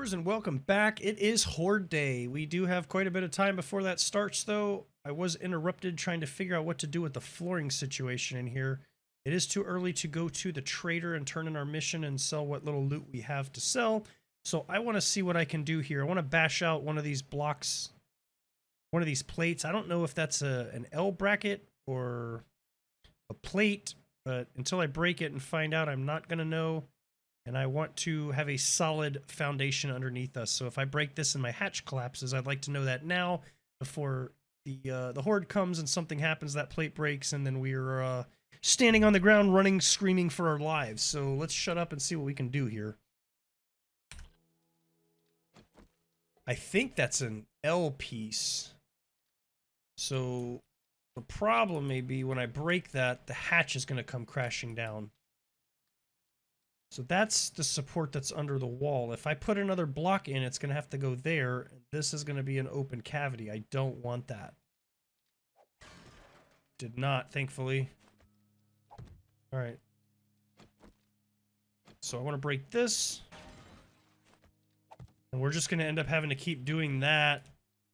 viewers, and welcome back. It is Horde Day. We do have quite a bit of time before that starts, though. I was interrupted trying to figure out what to do with the flooring situation in here. It is too early to go to the trader and turn in our mission and sell what little loot we have to sell. So I want to see what I can do here. I want to bash out one of these blocks, one of these plates. I don't know if that's an L bracket or a plate, but until I break it and find out, I'm not going to know. And I want to have a solid foundation underneath us. So if I break this and my hatch collapses, I'd like to know that now before the horde comes and something happens, that plate breaks, and then we're standing on the ground running, screaming for our lives. So let's shut up and see what we can do here. I think that's an L piece. So the problem may be when I break that, the hatch is going to come crashing down. So that's the support that's under the wall. If I put another block in, it's going to have to go there. This is going to be an open cavity. I don't want that. Did not, thankfully. All right. So I want to break this. And we're just going to end up having to keep doing that.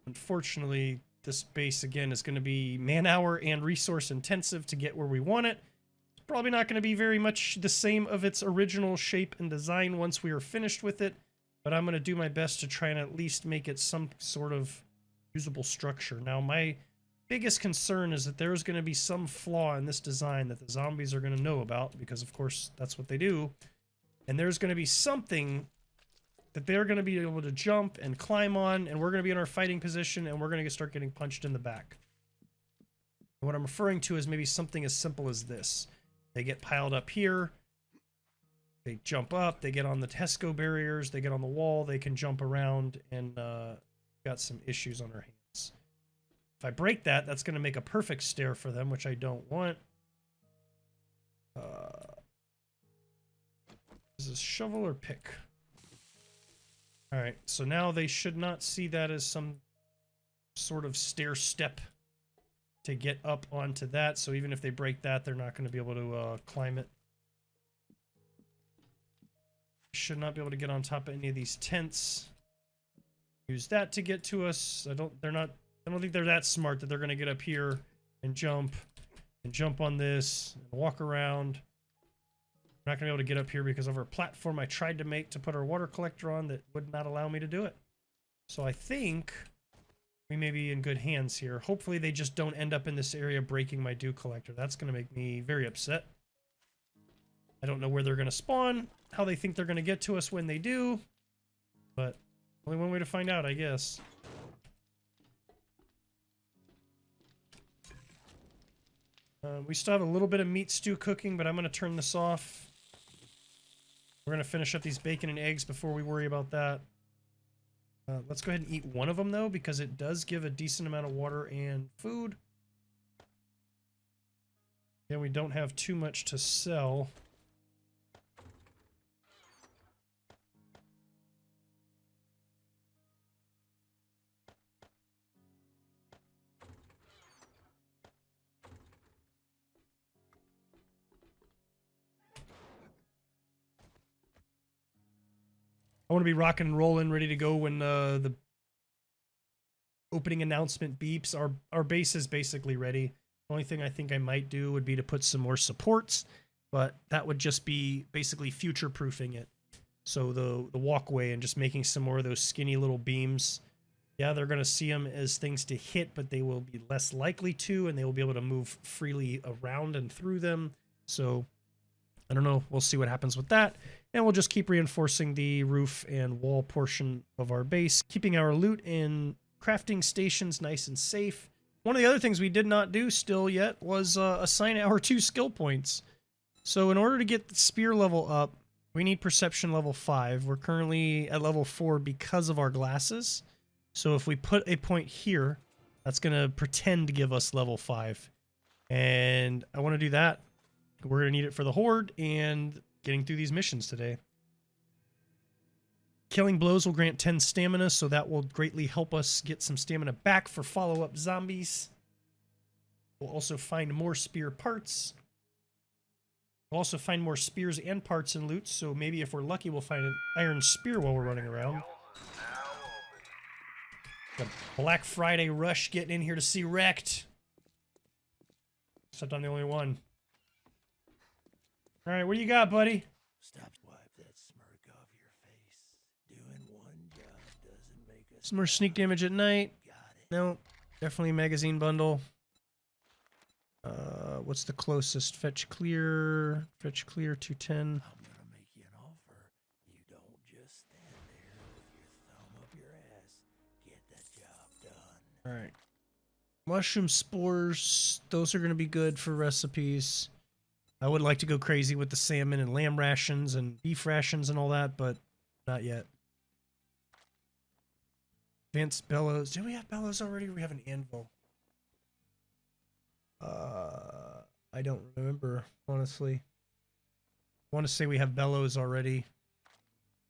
Unfortunately, this base, again, is going to be man-hour and resource intensive to get where we want it. Probably not going to be very much the same of its original shape and design once we are finished with it, but I'm going to do my best to try and at least make it some sort of usable structure. Now, my biggest concern is that there's going to be some flaw in this design that the zombies are going to know about, because of course that's what they do, and there's going to be something that they're going to be able to jump and climb on, and we're going to be in our fighting position, and we're going to start getting punched in the back. And what I'm referring to is maybe something as simple as this. They get piled up here, they jump up, they get on the Tesco barriers, they get on the wall, they can jump around, and got some issues on our hands. If I break that, that's going to make a perfect stair for them, which I don't want. Is this shovel or pick? Alright, so now they should not see that as some sort of stair step to get up onto that, so even if they break that, they're not going to be able to climb it. Should not be able to get on top of any of these tents. Use that to get to us. I don't think they're that smart that they're going to get up here and jump on this and walk around. I'm not going to be able to get up here because of our platform I tried to make to put our water collector on that would not allow me to do it. So I think we may be in good hands here. Hopefully they just don't end up in this area breaking my dew collector. That's going to make me very upset. I don't know where they're going to spawn, how they think they're going to get to us when they do, but only one way to find out, I guess. We still have a little bit of meat stew cooking, but I'm going to turn this off. We're going to finish up these bacon and eggs before we worry about that. Let's go ahead and eat one of them, though, because it does give a decent amount of water and food. And we don't have too much to sell. I want to be rocking and rolling, ready to go when the opening announcement beeps. Our base is basically ready. The only thing I think I might do would be to put some more supports, but that would just be basically future-proofing it. So the walkway and just making some more of those skinny little beams. Yeah, they're going to see them as things to hit, but they will be less likely to, and they will be able to move freely around and through them. So I don't know. We'll see what happens with that. And we'll just keep reinforcing the roof and wall portion of our base, keeping our loot and crafting stations nice and safe. One of the other things we did not do still yet was assign our 2 skill points. So in order to get the spear level up, we need perception level 5. We're currently at level 4 because of our glasses. So if we put a point here, that's going to pretend to give us level 5. And I want to do that. We're going to need it for the horde and getting through these missions today. Killing blows will grant 10 stamina, so that will greatly help us get some stamina back for follow-up zombies. We'll also find more spear parts. We'll also find more spears and parts and loot, so maybe if we're lucky we'll find an iron spear while we're running around. The Black Friday rush getting in here to see Wrecked. Except I'm the only one. Alright, what do you got, buddy? Stop, wipe that smirk off your face. Doing one job doesn't make us. Some more sneak damage at night. Got it. No, definitely magazine bundle. What's the closest? Fetch clear. Fetch clear 210. I'm gonna make you an offer. You don't just stand there with your thumb up your ass. Get that job done. Alright. Mushroom spores. Those are going to be good for recipes. I would like to go crazy with the salmon and lamb rations and beef rations and all that, but not yet. Advanced bellows. Do we have bellows already? We have an anvil. I don't remember, honestly. I want to say we have bellows already.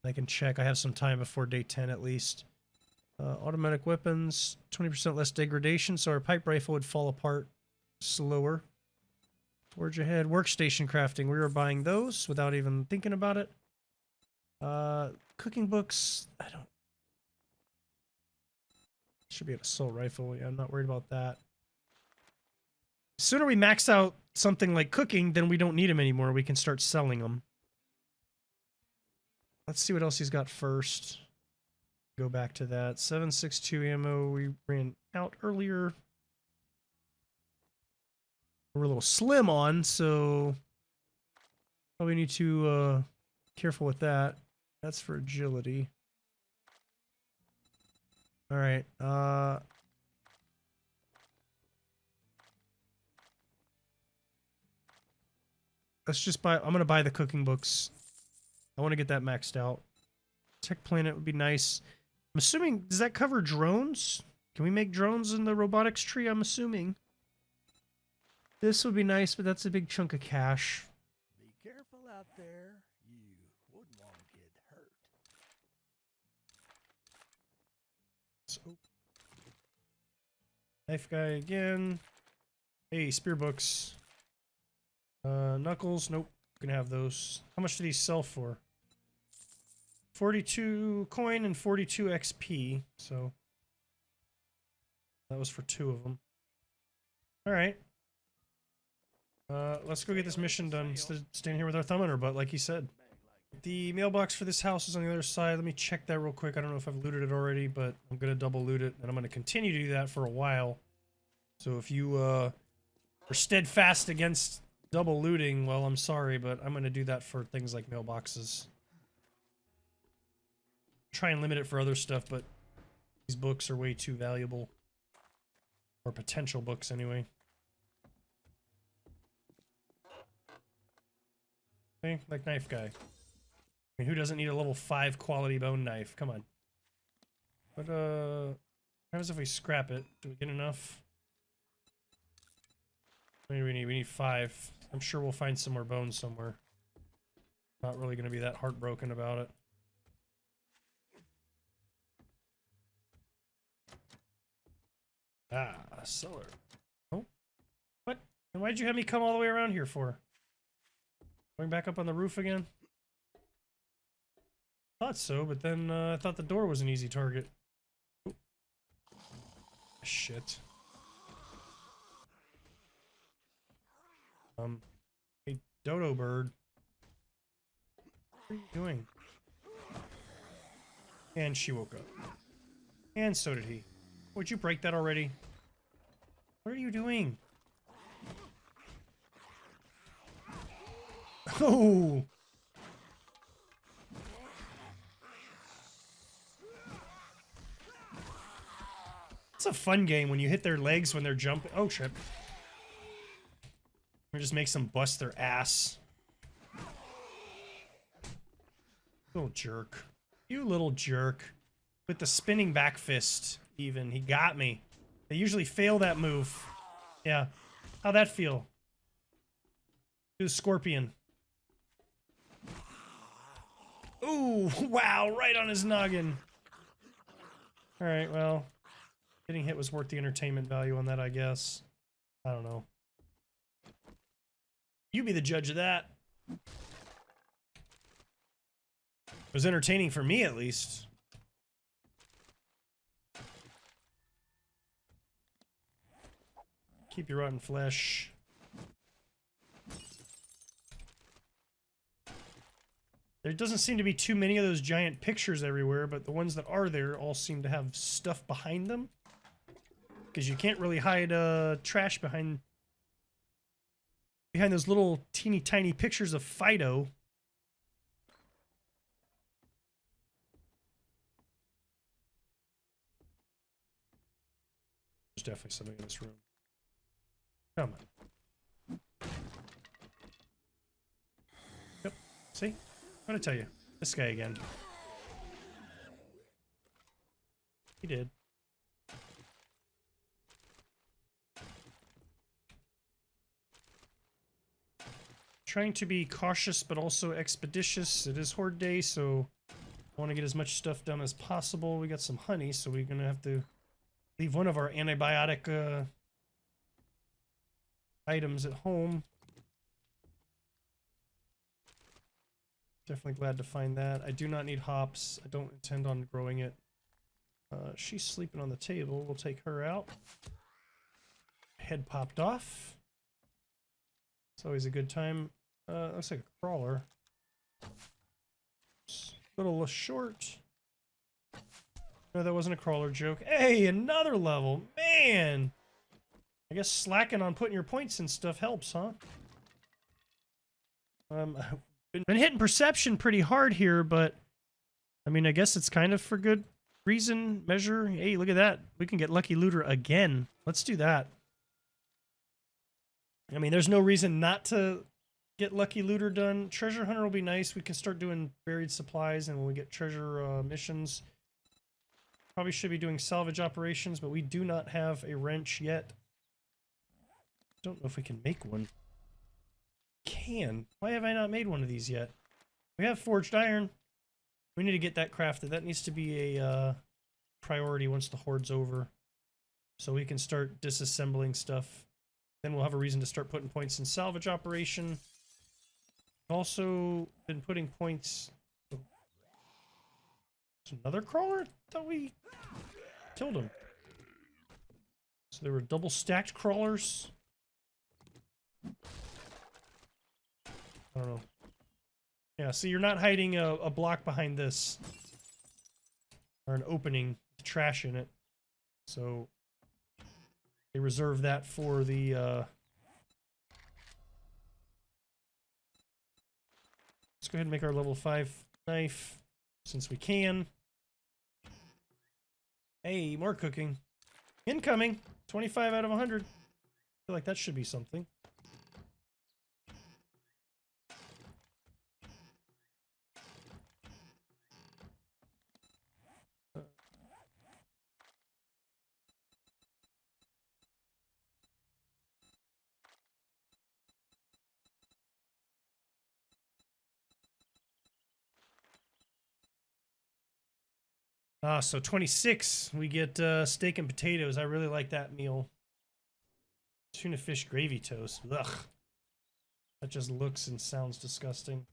I can check. I have some time before day 10 at least. Automatic weapons, 20% less degradation, so our pipe rifle would fall apart slower. Forge ahead. Workstation crafting. We were buying those without even thinking about it. Cooking books. I don't. Should be an assault rifle. Yeah, I'm not worried about that. The sooner we max out something like cooking, then we don't need them anymore. We can start selling them. Let's see what else he's got first. Go back to that. 7.62 ammo. We ran out earlier. We're a little slim on, so probably need to careful with that. That's for agility. All right. Let's just buy. I'm gonna buy the cooking books. I want to get that maxed out. Tech Planet would be nice. I'm assuming, does that cover drones? Can we make drones in the robotics tree? I'm assuming. This would be nice, but that's a big chunk of cash. Be careful out there. You wouldn't want to get hurt. So, knife guy again. Hey, spear books. Knuckles. Nope. Gonna have those. How much do these sell for? 42 coin and 42 XP. So that was for 2 of them. All right. Let's go get this mission done instead of standing here with our thumb in our butt, like he said. The mailbox for this house is on the other side. Let me check that real quick. I don't know if I've looted it already, but I'm going to double loot it, and I'm going to continue to do that for a while. So if you are steadfast against double looting, well, I'm sorry, but I'm going to do that for things like mailboxes. Try and limit it for other stuff, but these books are way too valuable. Or potential books, anyway. Okay, like knife guy. I mean, who doesn't need a level 5 quality bone knife? Come on. But, what happens if we scrap it? Do we get enough? What do we need? We need 5. I'm sure we'll find some more bones somewhere. Not really going to be that heartbroken about it. Ah, cellar. Oh. What? And why'd you have me come all the way around here for? Going back up on the roof again? Thought so, but then I thought the door was an easy target. Ooh. Shit. Hey, dodo bird. What are you doing? And she woke up. And so did he. Would you break that already? What are you doing? Oh! It's a fun game when you hit their legs when they're jumping. Oh, shit. It just makes them bust their ass. Little jerk. You little jerk. With the spinning back fist, even. He got me. They usually fail that move. Yeah. How'd that feel? Do the scorpion. Ooh, wow, right on his noggin. Alright, well. Getting hit was worth the entertainment value on that, I guess. I don't know. You be the judge of that. It was entertaining for me, at least. Keep your rotten flesh. There doesn't seem to be too many of those giant pictures everywhere, but the ones that are there all seem to have stuff behind them. Because you can't really hide trash behind those little teeny tiny pictures of Fido. There's definitely something in this room. Come on. Yep. See? I'm gonna tell you. This guy again. He did. Trying to be cautious but also expeditious. It is Horde Day, so I want to get as much stuff done as possible. We got some honey, so we're gonna have to leave one of our antibiotic items at home. Definitely glad to find that. I do not need hops. I don't intend on growing it. She's sleeping on the table. We'll take her out. Head popped off. It's always a good time. Looks like a crawler. It's a little short. No, that wasn't a crawler joke. Hey, another level. Man! I guess slacking on putting your points and stuff helps, huh? I've been hitting perception pretty hard here, but I mean, I guess it's kind of for good reason, measure. Hey, look at that. We can get Lucky Looter again. Let's do that. I mean, there's no reason not to get Lucky Looter done. Treasure Hunter will be nice. We can start doing buried supplies, and when we get treasure missions, probably should be doing salvage operations, but we do not have a wrench yet. Don't know if we can make one. Can. Why have I not made one of these yet? We have forged iron. We need to get that crafted. That needs to be a priority once the Horde's over, so we can start disassembling stuff. Then we'll have a reason to start putting points in salvage operation. Also been putting points. There's another crawler? I thought we killed him. So there were double stacked crawlers. I don't know. Yeah, so you're not hiding a block behind this. Or an opening with trash in it. So they reserve that for the let's go ahead and make our level 5 knife since we can. Hey, more cooking. Incoming. 25 out of 100. I feel like that should be something. So 26, we get steak and potatoes. I really like that meal. Tuna fish gravy toast. Ugh. That just looks and sounds disgusting.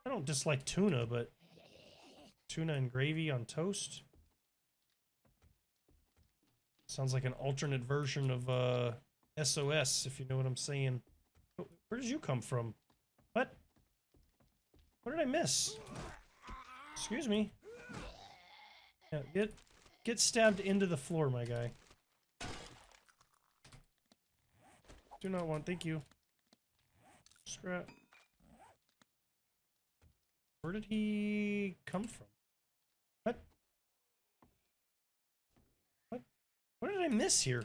I don't dislike tuna, but tuna and gravy on toast? Sounds like an alternate version of SOS, if you know what I'm saying. Where did you come from? What? What did I miss? Excuse me. Yeah, get stabbed into the floor, my guy. Do not want, thank you. Scrap. Where did he come from? What? What? What did I miss here?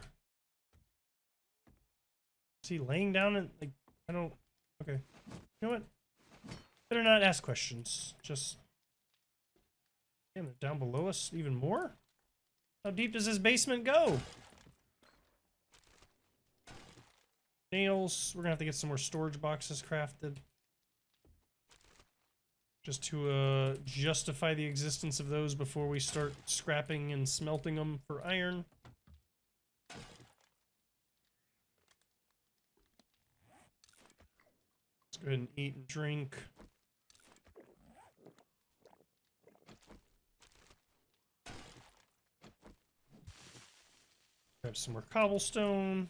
Is he laying down and, like, I don't... Okay. You know what? Better not ask questions. Just... Damn, they're down below us even more? How deep does this basement go? Nails. We're gonna have to get some more storage boxes crafted. Just to justify the existence of those before we start scrapping and smelting them for iron. Let's go ahead and eat and drink. Grab some more cobblestone.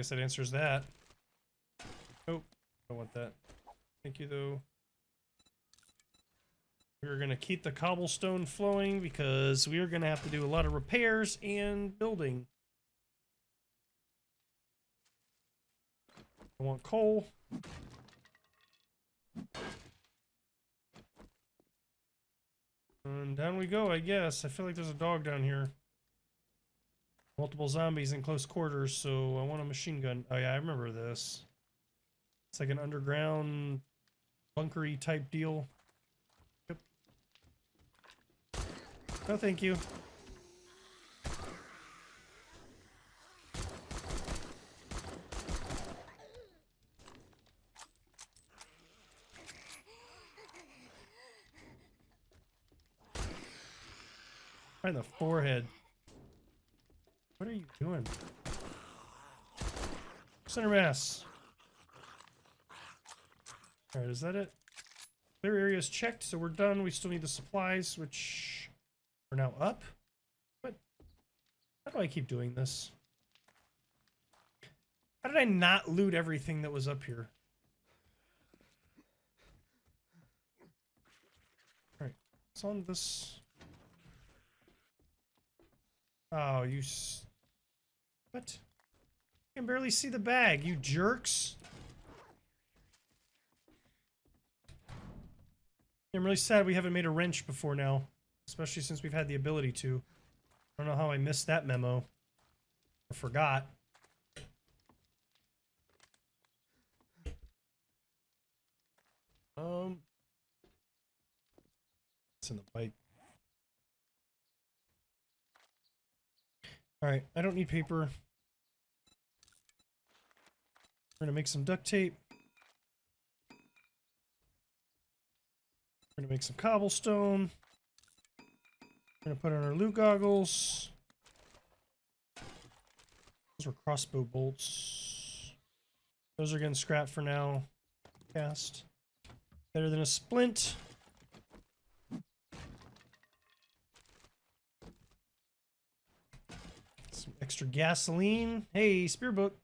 guess that answers that. Oh, I don't want that. Thank you, though. We're going to keep the cobblestone flowing because we are going to have to do a lot of repairs and building. I want coal. And down we go, I guess. I feel like there's a dog down here. Multiple zombies in close quarters, so I want a machine gun. Oh yeah, I remember this. It's like an underground bunkery type deal. Yep. No, thank you. Right in the forehead. What are you doing? Center mass. Alright, is that it? Clear area is checked, so we're done. We still need the supplies, which are now up. But how do I keep doing this? How did I not loot everything that was up here? Alright, it's on this. Oh, you. What? I can barely see the bag, you jerks. I'm really sad we haven't made a wrench before now, especially since we've had the ability to. I don't know how I missed that memo. Or forgot. It's in the bike. Alright, I don't need paper. We're gonna make some duct tape. We're gonna make some cobblestone. We're gonna put on our loot goggles. Those were crossbow bolts. Those are getting scrapped for now. Cast. Better than a splint. Some extra gasoline. Hey, spear book.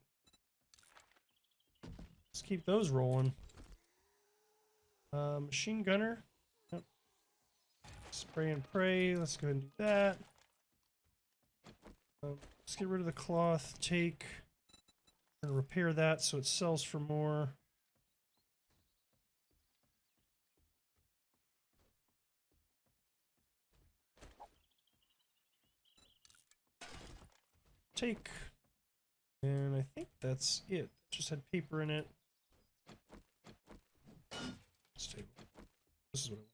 Let's keep those rolling. Machine gunner. Yep. Spray and pray. Let's go ahead and do that. Let's get rid of the cloth. Take. And repair that so it sells for more. Take. And I think that's it. Just had paper in it. Stable. This is what I want.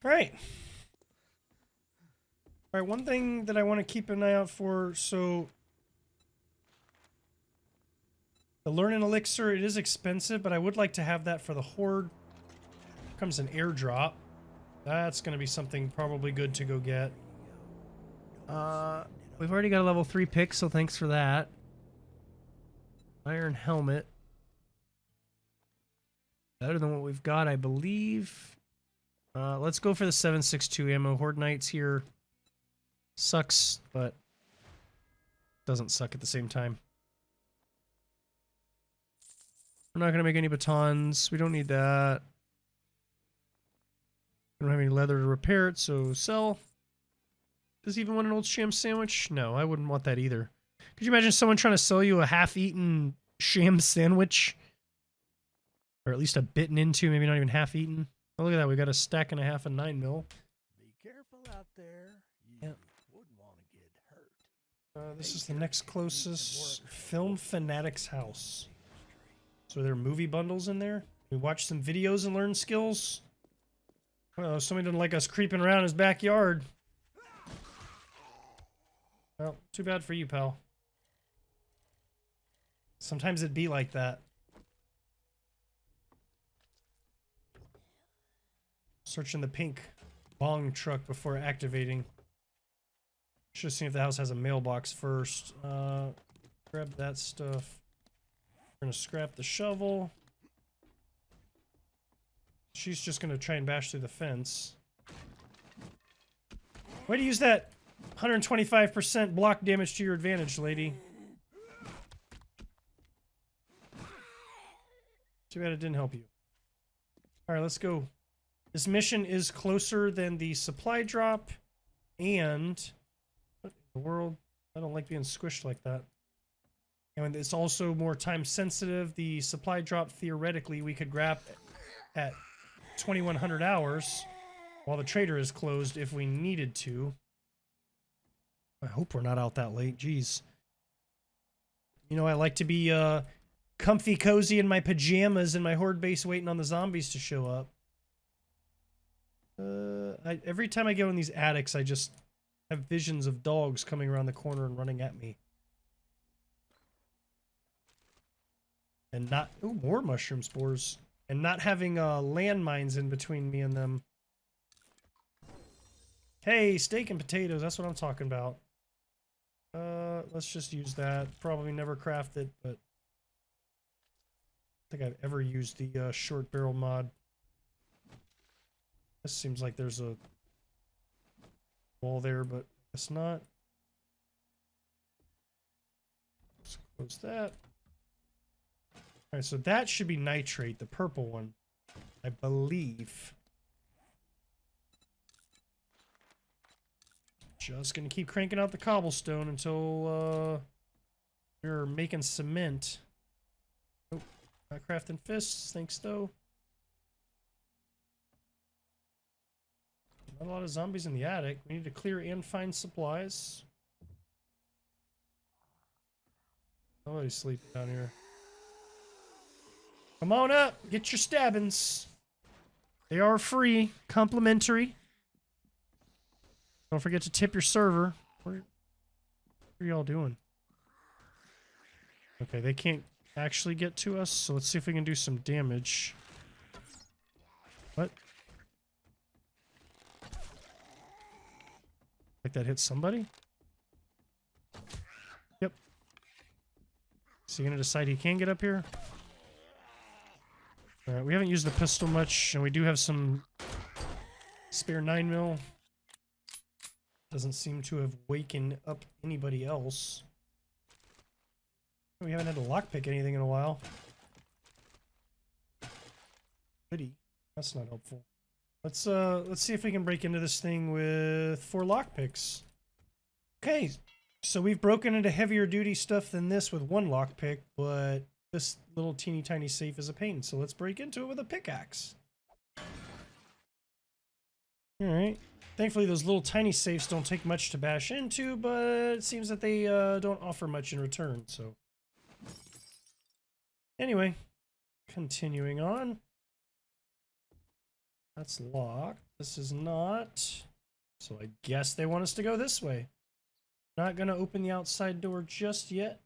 All right. All right, one thing that I want to keep an eye out for, so the Learn an Elixir, it is expensive, but I would like to have that for the Horde. Comes an airdrop. That's going to be something probably good to go get. We've already got a level 3 pick, so thanks for that. Iron helmet. Better than what we've got, I believe. Let's go for the 7.62 ammo. Horde Knights here. Sucks, but doesn't suck at the same time. We're not going to make any batons. We don't need that. We don't have any leather to repair it, so sell. Does he even want an old sham sandwich? No, I wouldn't want that either. Could you imagine someone trying to sell you a half-eaten sham sandwich? Or at least a bitten into, maybe not even half-eaten. Oh, look at that. We got a stack and a half of 9mm. Be careful out there. You Yep. wouldn't want to get hurt. This is the next closest. Film Fanatics House. So are there movie bundles in there? We watch some videos and learn skills? Oh, somebody doesn't like us creeping around his backyard. Well, too bad for you, pal. Sometimes it'd be like that. Searching the pink bong truck before activating. Should have seen if the house has a mailbox first. Grab that stuff. We're gonna scrap the shovel. She's just gonna try and bash through the fence. Way to use that 125% block damage to your advantage, lady. Too bad it didn't help you. Alright, let's go. This mission is closer than the supply drop, and what in the world? I don't like being squished like that. And it's also more time sensitive. The supply drop, theoretically, we could grab at 2100 hours while the trader is closed if we needed to. I hope we're not out that late. Jeez. You know, I like to be comfy cozy in my pajamas in my horde base waiting on the zombies to show up. Every time I go in these attics, I just have visions of dogs coming around the corner and running at me. And not... Ooh, more mushroom spores. And not having landmines in between me and them. Hey, steak and potatoes, that's what I'm talking about. Let's just use that. Probably never craft it, but... I think I've ever used the short barrel mod. This seems like there's a wall there, but it's not. Let's close that. Alright, so that should be nitrate, the purple one, I believe. Just gonna keep cranking out the cobblestone until we're making cement. Oh, not crafting fists, thanks though. Not a lot of zombies in the attic. We need to clear and find supplies. Nobody's sleeping down here. Come on up, get your stabbings. They are free, complimentary. Don't forget to tip your server. What are y'all doing? Okay, they can't actually get to us, so let's see if we can do some damage. What? Like that hit somebody? Yep. Is he gonna decide he can get up here? Alright, we haven't used the pistol much, and we do have some spare 9mm. Doesn't seem to have wakened up anybody else. We haven't had to lockpick anything in a while. Goody. That's not helpful. Let's see if we can break into this thing with 4 lockpicks. Okay, so we've broken into heavier duty stuff than this with 1 lockpick, but this little teeny tiny safe is a pain, so let's break into it with a pickaxe. Alright. Thankfully those little tiny safes don't take much to bash into, but it seems that they don't offer much in return, so... Anyway, continuing on. That's locked. This is not. So I guess they want us to go this way. Not gonna open the outside door just yet.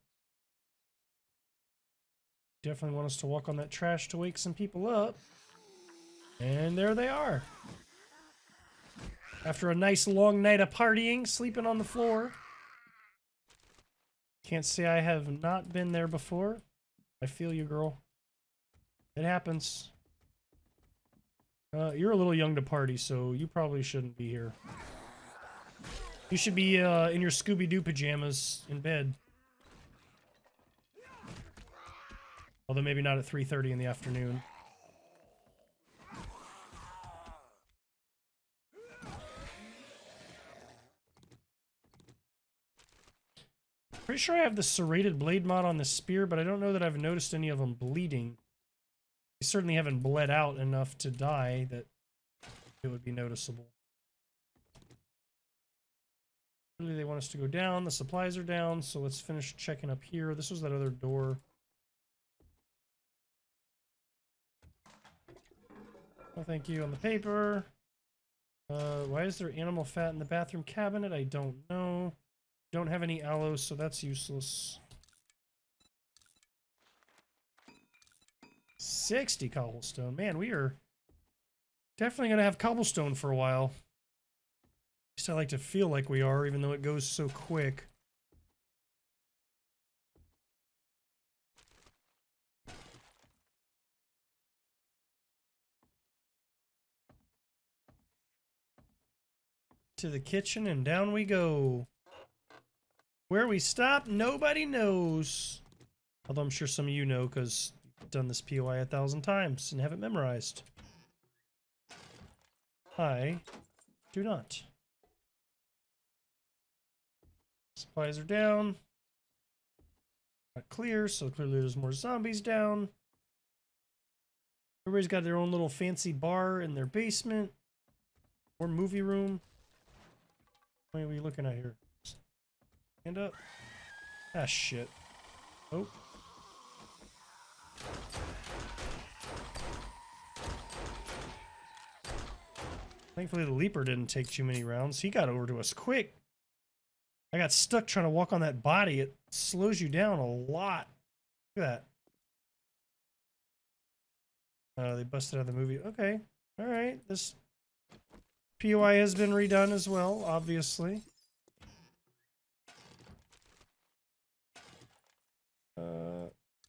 Definitely want us to walk on that trash to wake some people up. And there they are. After a nice long night of partying, sleeping on the floor. Can't say I have not been there before. I feel you, girl. It happens. You're a little young to party, so you probably shouldn't be here. You should be in your Scooby-Doo pajamas in bed. Although maybe not at 3:30 in the afternoon. Pretty sure I have the serrated blade mod on the spear, but I don't know that I've noticed any of them bleeding. They certainly haven't bled out enough to die that it would be noticeable. Really, they want us to go down. The supplies are down, so let's finish checking up here. This was that other door. Oh, thank you on the paper. Why is there animal fat in the bathroom cabinet? I don't know. Don't have any aloes, so that's useless. 60 cobblestone. Man, we are definitely going to have cobblestone for a while. At least I like to feel like we are, even though it goes so quick. to the kitchen and down we go. Where we stop, nobody knows. Although I'm sure some of you know because you've done this POI 1,000 times and have it memorized. I do not. Supplies are down. Not clear, so clearly there's more zombies down. Everybody's got their own little fancy bar in their basement. Or movie room. What are we looking at here? Stand up. Ah, shit. Oh. Thankfully the Leaper didn't take too many rounds. He got over to us quick. I got stuck trying to walk on that body. It slows you down a lot. Look at that. They busted out the movie. Okay. Alright. This POI has been redone as well, obviously.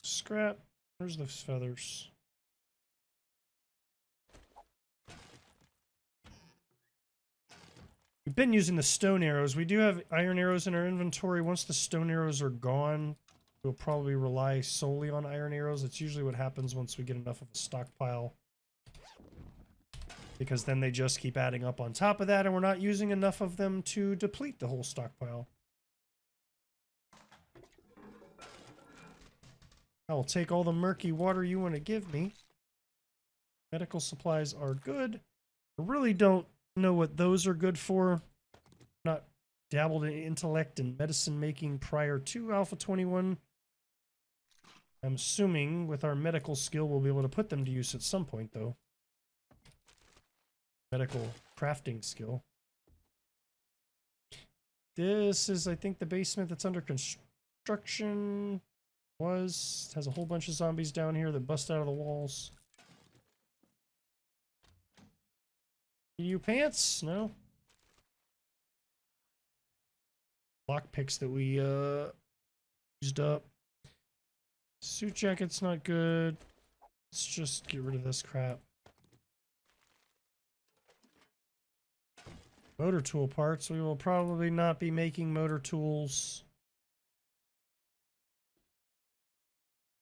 Scrap. Where's the feathers? We've been using the stone arrows. We do have iron arrows in our inventory. Once the stone arrows are gone, we'll probably rely solely on iron arrows. It's usually what happens once we get enough of a stockpile. Because then they just keep adding up on top of that, and we're not using enough of them to deplete the whole stockpile. I will take all the murky water you want to give me. Medical supplies are good. I really don't know what those are good for. Not dabbled in intellect and medicine making prior to Alpha 21. I'm assuming with our medical skill we'll be able to put them to use at some point, though. Medical crafting skill. This is, I think, the basement that's under construction. Has a whole bunch of zombies down here that bust out of the walls. You pants? No. Lockpicks that we used up. Suit jacket's not good. Let's just get rid of this crap. Motor tool parts. We will probably not be making motor tools.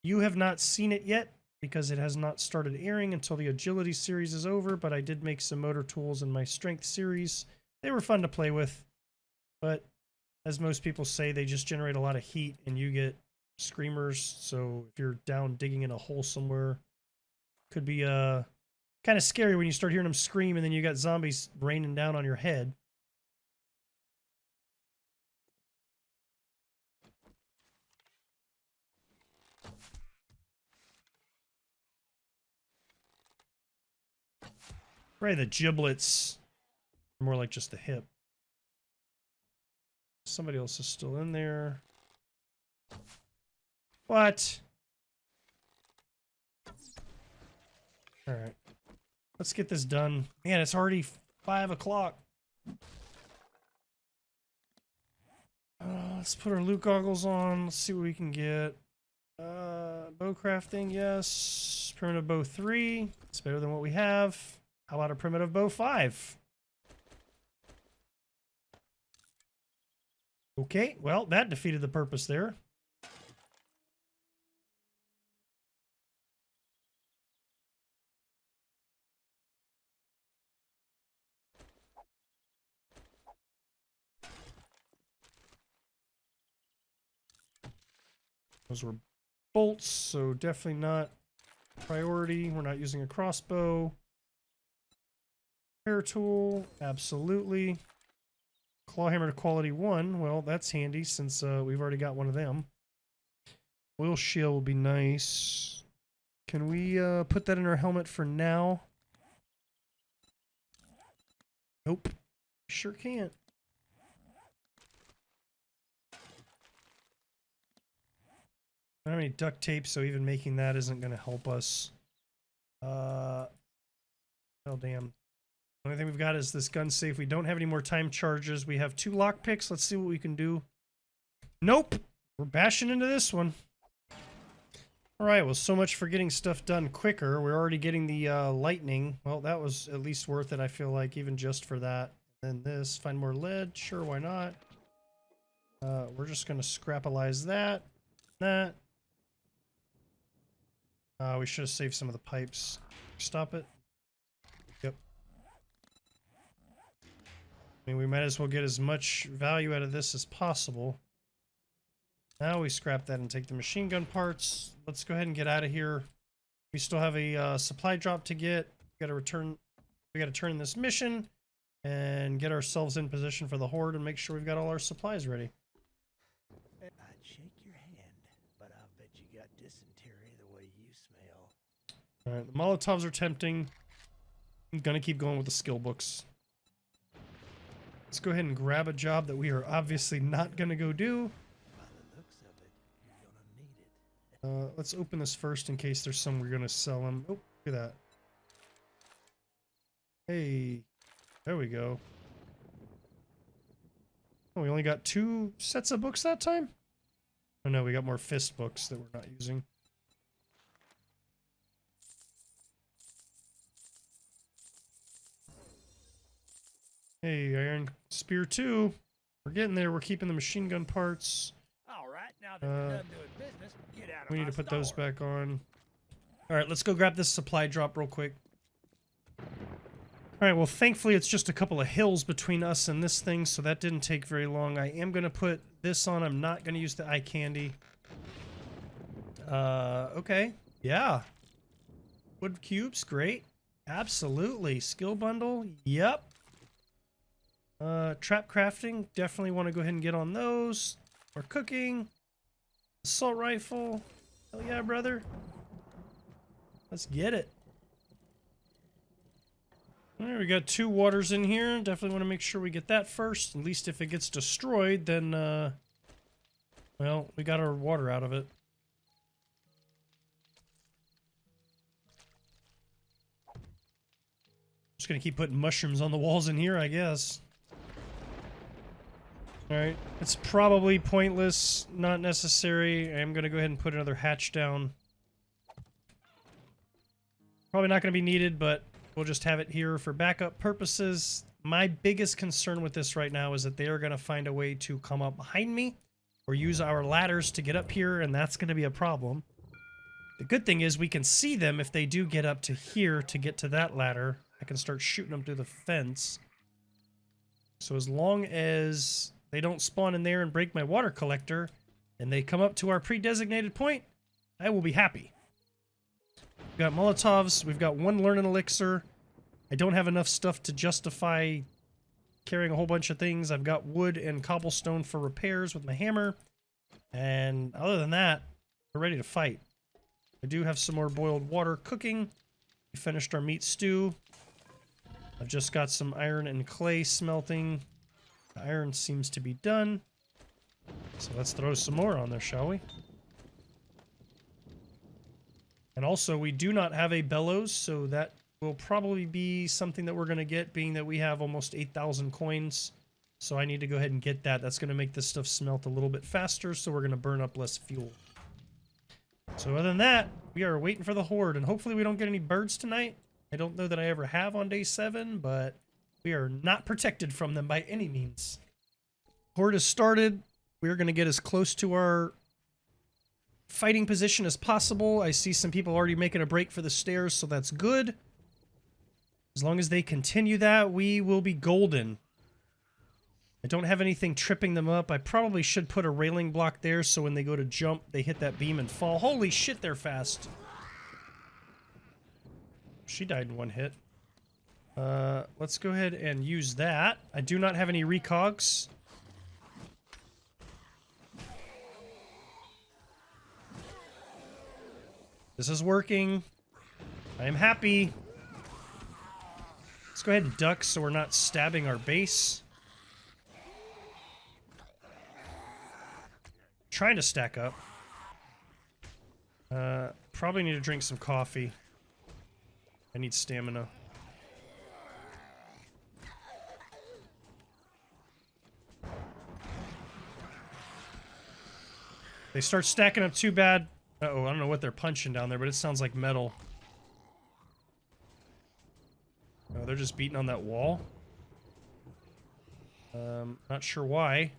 You have not seen it yet because it has not started airing until the agility series is over, but I did make some motor tools in my strength series. They were fun to play with, but as most people say, they just generate a lot of heat and you get screamers. So if you're down digging in a hole somewhere, could be kind of scary when you start hearing them scream and then you got zombies raining down on your head. Probably the giblets. More like just the hip. Somebody else is still in there. What? Alright. Let's get this done. Man, it's already 5 o'clock. Let's put our loot goggles on. Let's see what we can get. Bow crafting, yes. Primitive bow 3. It's better than what we have. How about a primitive bow 5? Okay, well, that defeated the purpose there. Those were bolts, so definitely not priority. We're not using a crossbow. Repair tool, absolutely. Clawhammer to quality 1, well, that's handy since we've already got one of them. Oil shield will be nice. Can we put that in our helmet for now? Nope. Sure can't. I don't have any duct tape, so even making that isn't going to help us. Oh, damn. The only thing we've got is this gun safe. We don't have any more time charges. We have 2 lockpicks. Let's see what we can do. Nope. We're bashing into this one. Alright, well, so much for getting stuff done quicker. We're already getting the lightning. Well, that was at least worth it, I feel like, even just for that. Then this, find more lead. Sure, why not? We're just gonna scrapalize that. That. We should have saved some of the pipes. Stop it. Yep. I mean, we might as well get as much value out of this as possible. Now we scrap that and take the machine gun parts. Let's go ahead and get out of here. We still have a supply drop to get. We gotta turn in this mission and get ourselves in position for the horde and make sure we've got all our supplies ready. I'd shake your hand, but I'll bet you got dysentery the way you smell. Alright, the Molotovs are tempting. I'm gonna keep going with the skill books. Let's go ahead and grab a job that we are obviously not gonna go do. By the looks of it, you're gonna need it. Let's open this first in case there's some we're gonna sell them. Oh, look at that. Hey, there we go. Oh, we only got 2 sets of books that time? Oh no, we got more fist books that we're not using. Hey, Iron Spear 2. We're getting there. We're keeping the machine gun parts. All right, now that we're done doing business, get out of We my need to put those store. back on. Alright, let's go grab this supply drop real quick. Alright, well thankfully it's just a couple of hills between us and this thing, so that didn't take very long. I am going to put this on. I'm not going to use the eye candy. Okay. Yeah. Wood cubes, great. Absolutely. Skill bundle, yep. Trap crafting, definitely want to go ahead and get on those. Or cooking. Assault rifle. Hell yeah, brother. Let's get it. Alright, we got 2 waters in here. Definitely want to make sure we get that first. At least if it gets destroyed, then, well, we got our water out of it. Just gonna keep putting mushrooms on the walls in here, I guess. Alright, it's probably pointless, not necessary. I'm gonna go ahead and put another hatch down. Probably not gonna be needed, but we'll just have it here for backup purposes. My biggest concern with this right now is that they are gonna find a way to come up behind me or use our ladders to get up here, and that's gonna be a problem. The good thing is we can see them if they do get up to here to get to that ladder. I can start shooting them through the fence. So as long as they don't spawn in there and break my water collector, and they come up to our pre-designated point, I will be happy. We've got Molotovs, we've got 1 learning elixir. I don't have enough stuff to justify carrying a whole bunch of things. I've got wood and cobblestone for repairs with my hammer. And other than that, we're ready to fight. I do have some more boiled water cooking. We finished our meat stew. I've just got some iron and clay smelting. The iron seems to be done. So let's throw some more on there, shall we? And also, we do not have a bellows, so that will probably be something that we're going to get, being that we have almost 8,000 coins. So I need to go ahead and get that. That's going to make this stuff smelt a little bit faster, so we're going to burn up less fuel. So other than that, we are waiting for the horde, and hopefully we don't get any birds tonight. I don't know that I ever have on day 7, but we are not protected from them by any means. Horde has started. We're going to get as close to our fighting position as possible. I see some people already making a break for the stairs, so that's good. As long as they continue that, we will be golden. I don't have anything tripping them up. I probably should put a railing block there so when they go to jump, they hit that beam and fall. Holy shit, they're fast. She died in 1 hit. Let's go ahead and use that. I do not have any recogs. This is working. I am happy. Let's go ahead and duck so we're not stabbing our base. Trying to stack up. Probably need to drink some coffee. I need stamina. They start stacking up too bad. Uh-oh, I don't know what they're punching down there, but it sounds like metal. Oh, they're just beating on that wall. Not sure why.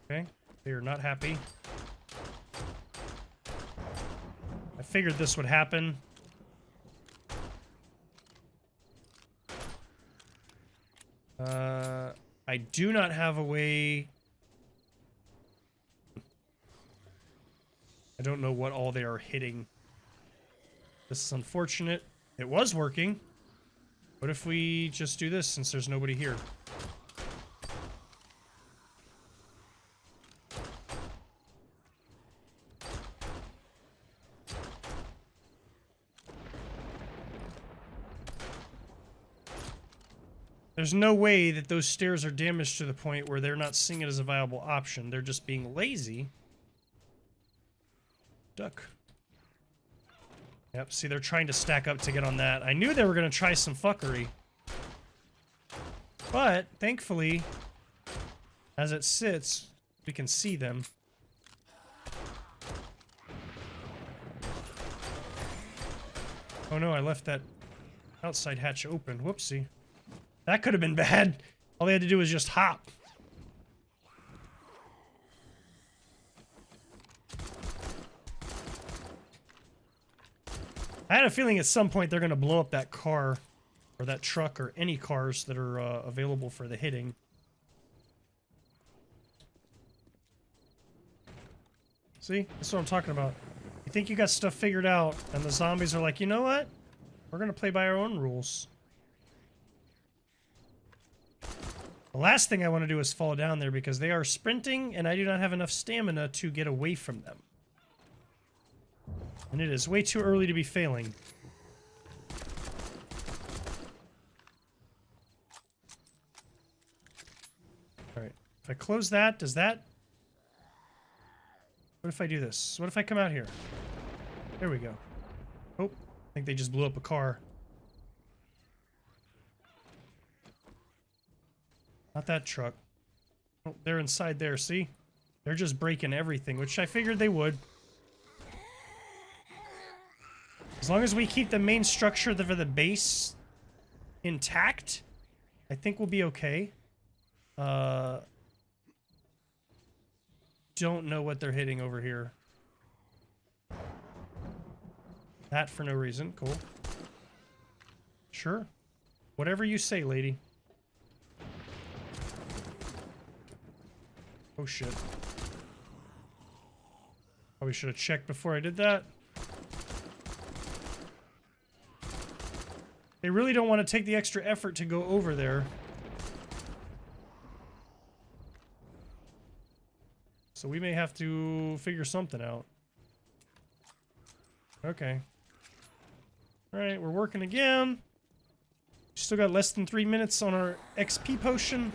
Okay, they are not happy. I figured this would happen. I do not have a way. I don't know what all they are hitting. This is unfortunate. It was working. What if we just do this since there's nobody here? There's no way that those stairs are damaged to the point where they're not seeing it as a viable option. They're just being lazy. Duck. Yep, see, they're trying to stack up to get on that. I knew they were going to try some fuckery. But, thankfully, as it sits, we can see them. Oh no, I left that outside hatch open. Whoopsie. That could have been bad. All they had to do was just hop. I had a feeling at some point they're going to blow up that car, or that truck, or any cars that are available for the hitting. See? That's what I'm talking about. You think you got stuff figured out, and the zombies are like, you know what? We're going to play by our own rules. The last thing I want to do is fall down there because they are sprinting and I do not have enough stamina to get away from them. And it is way too early to be failing. Alright, if I close that, does that... What if I do this? What if I come out here? There we go. Oh, I think they just blew up a car. Not that truck. Oh, they're inside there, see? They're just breaking everything, which I figured they would. As long as we keep the main structure for the base intact, I think we'll be okay. Don't know what they're hitting over here. That for no reason. Cool. Sure. Whatever you say, lady. Oh shit. Probably should have checked before I did that. They really don't want to take the extra effort to go over there. So we may have to figure something out. Okay. Alright, we're working again. Still got less than 3 minutes on our XP potion.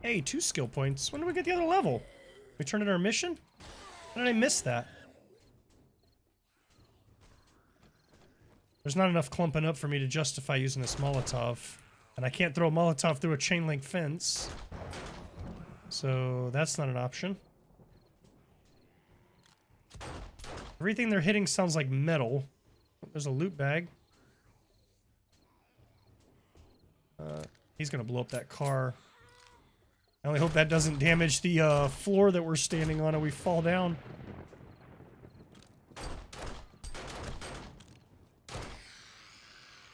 Hey, 2 skill points. When did we get the other level? We turned in our mission? How did I miss that? There's not enough clumping up for me to justify using this Molotov. And I can't throw a Molotov through a chain link fence. So that's not an option. Everything they're hitting sounds like metal. There's a loot bag. He's gonna blow up that car. I only hope that doesn't damage the floor that we're standing on and we fall down.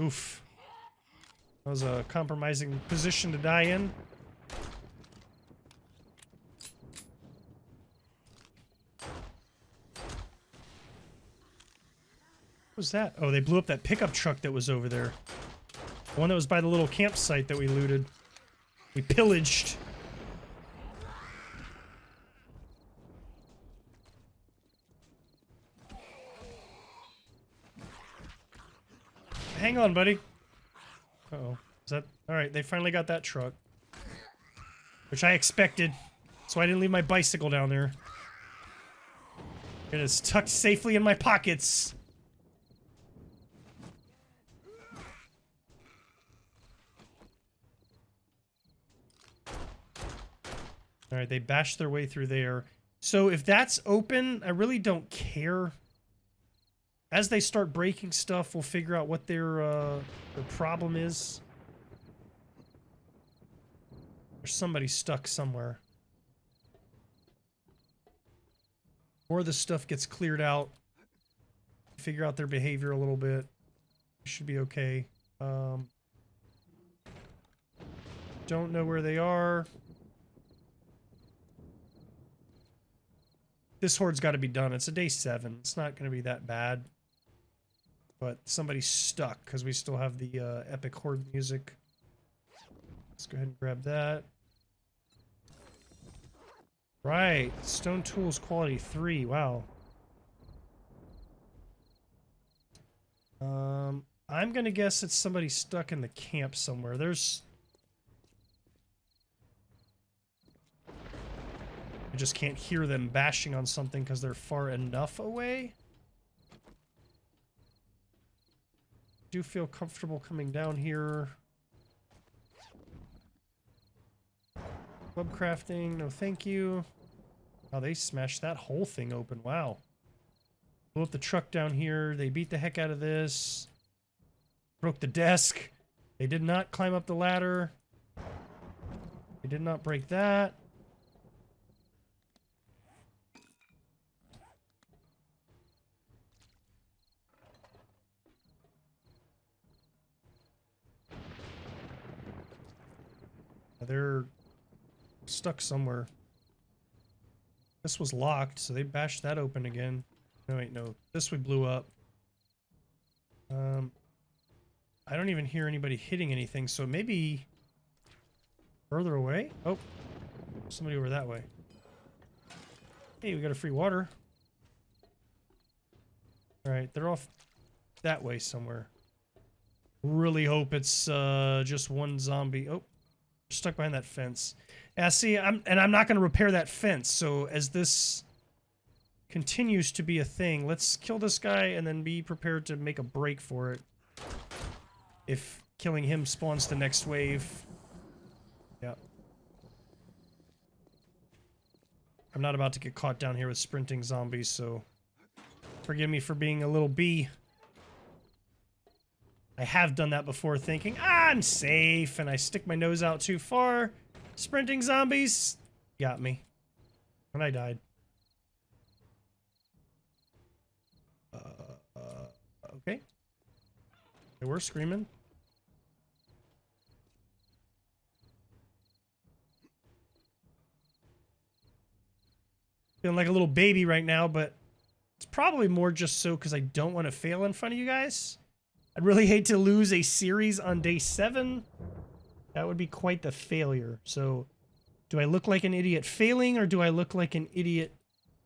Oof. That was a compromising position to die in. What was that? Oh, they blew up that pickup truck that was over there. The one that was by the little campsite that we looted. We pillaged. Hang on, buddy. Uh-oh. Is that... Alright, they finally got that truck. Which I expected. So I didn't leave my bicycle down there. It is tucked safely in my pockets. Alright, they bashed their way through there. So if that's open, I really don't care. as they start breaking stuff, we'll figure out what their problem is. There's somebody stuck somewhere. Or the stuff gets cleared out. Figure out their behavior a little bit. Should be okay. Don't know where they are. This horde's got to be done. It's a day 7. It's not going to be that bad. But somebody's stuck because we still have the epic horde music. Let's go ahead and grab that. Right. Stone tools quality 3. Wow. I'm going to guess it's somebody stuck in the camp somewhere. I just can't hear them bashing on something because they're far enough away. Do feel comfortable coming down here. Club crafting, no thank you. Oh, they smashed that whole thing open. Wow. Blew up the truck down here. They beat the heck out of this. Broke the desk. They did not climb up the ladder. They did not break that. They're stuck somewhere. This was locked, so they bashed that open again. No, wait, no. This we blew up. I don't even hear anybody hitting anything, so maybe further away? Oh, somebody over that way. Hey, we got a free water. Alright, they're off that way somewhere. Really hope it's just one zombie. Oh, stuck behind that fence. Yeah, see, I'm not going to repair that fence, so as this continues to be a thing, let's kill this guy and then be prepared to make a break for it. If killing him spawns the next wave. Yeah. I'm not about to get caught down here with sprinting zombies, so forgive me for being a little bee. I have done that before thinking, I'm safe, and I stick my nose out too far. Sprinting zombies got me. And I died. Okay. They were screaming. Feeling like a little baby right now, but it's probably more just so because I don't want to fail in front of you guys. I'd really hate to lose a series on day 7. That would be quite the failure. So, do I look like an idiot failing, or do I look like an idiot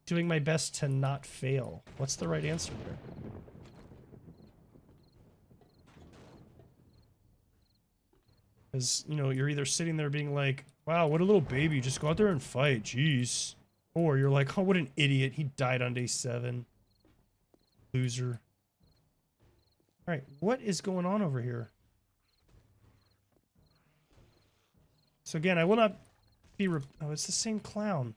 doing my best to not fail? What's the right answer there? Because, you know, you're either sitting there being like, wow, what a little baby, just go out there and fight, jeez. Or you're like, oh, what an idiot, he died on day 7. Loser. Alright, what is going on over here? So again, I will not be... oh, it's the same clown.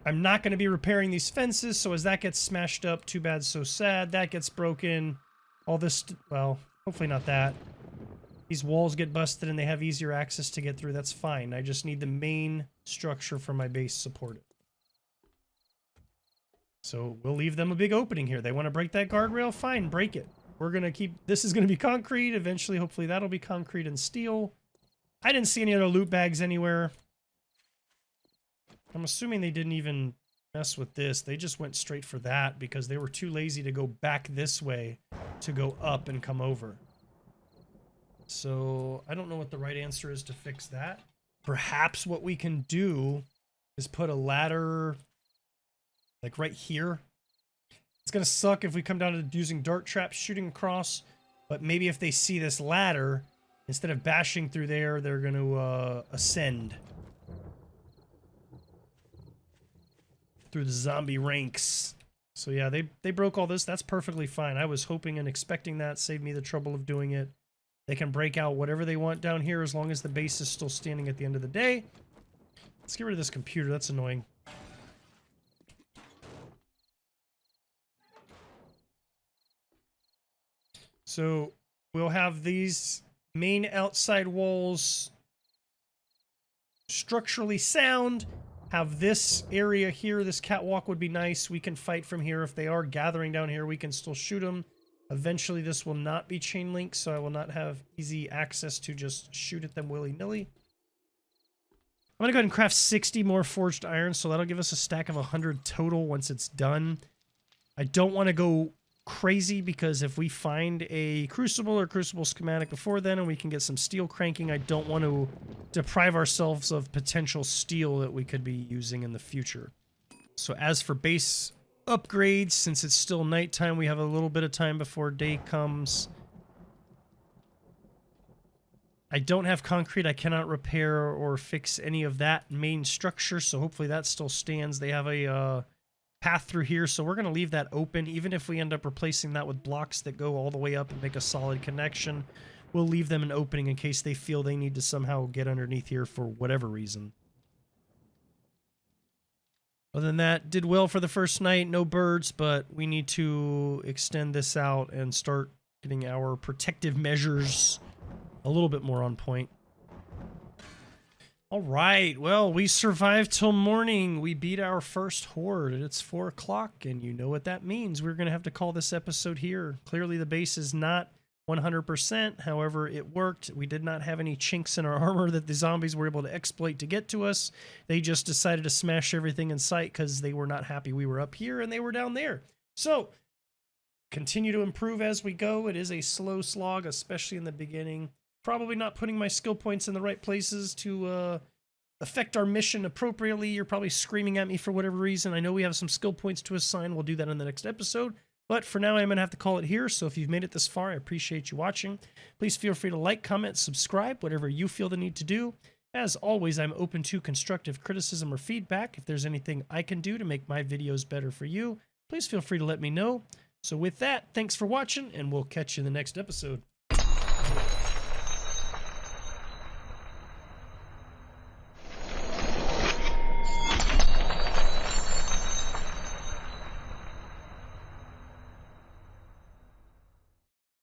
I'm not going to be repairing these fences, so as that gets smashed up, too bad, so sad. That gets broken. All this... well, hopefully not that. These walls get busted and they have easier access to get through. That's fine. I just need the main structure for my base supported. So we'll leave them a big opening here. They want to break that guardrail? Fine, break it. We're going to keep... this is going to be concrete. Eventually, hopefully, that'll be concrete and steel. I didn't see any other loot bags anywhere. I'm assuming they didn't even mess with this. They just went straight for that because they were too lazy to go back this way to go up and come over. So I don't know what the right answer is to fix that. Perhaps what we can do is put a ladder like right here. It's going to suck if we come down to using dart traps shooting across, but maybe if they see this ladder, instead of bashing through there, they're going to ascend through the zombie ranks. So yeah, they broke all this. That's perfectly fine. I was hoping and expecting that. Saved me the trouble of doing it. They can break out whatever they want down here as long as the base is still standing at the end of the day. Let's get rid of this computer. That's annoying. So we'll have these main outside walls structurally sound. Have this area here, this catwalk would be nice. We can fight from here. If they are gathering down here, we can still shoot them. Eventually this will not be chain link, so I will not have easy access to just shoot at them willy-nilly. I'm gonna go ahead and craft 60 more forged iron, so that'll give us a stack of 100 total once it's done. I don't want to go crazy, because if we find a crucible or crucible schematic before then and we can get some steel cranking, I don't want to deprive ourselves of potential steel that we could be using in the future. So as for base upgrades, since it's still nighttime, we have a little bit of time before day comes. I don't have concrete. I cannot repair or fix any of that main structure, so hopefully that still stands. They have a path through here, so we're going to leave that open. Even if we end up replacing that with blocks that go all the way up and make a solid connection, we'll leave them an opening in case they feel they need to somehow get underneath here for whatever reason. Other than that, did well for the first night. No birds, but we need to extend this out and start getting our protective measures a little bit more on point. All right, well, we survived till morning. We beat our first horde, and it's 4 o'clock, and you know what that means. We're going to have to call this episode here. Clearly, the base is not 100%. However, it worked. We did not have any chinks in our armor that the zombies were able to exploit to get to us. They just decided to smash everything in sight because they were not happy we were up here and they were down there. So, continue to improve as we go. It is a slow slog, especially in the beginning. Probably not putting my skill points in the right places to affect our mission appropriately. You're probably screaming at me for whatever reason. I know we have some skill points to assign. We'll do that in the next episode. But for now, I'm going to have to call it here. So if you've made it this far, I appreciate you watching. Please feel free to like, comment, subscribe, whatever you feel the need to do. As always, I'm open to constructive criticism or feedback. If there's anything I can do to make my videos better for you, please feel free to let me know. So with that, thanks for watching, and we'll catch you in the next episode.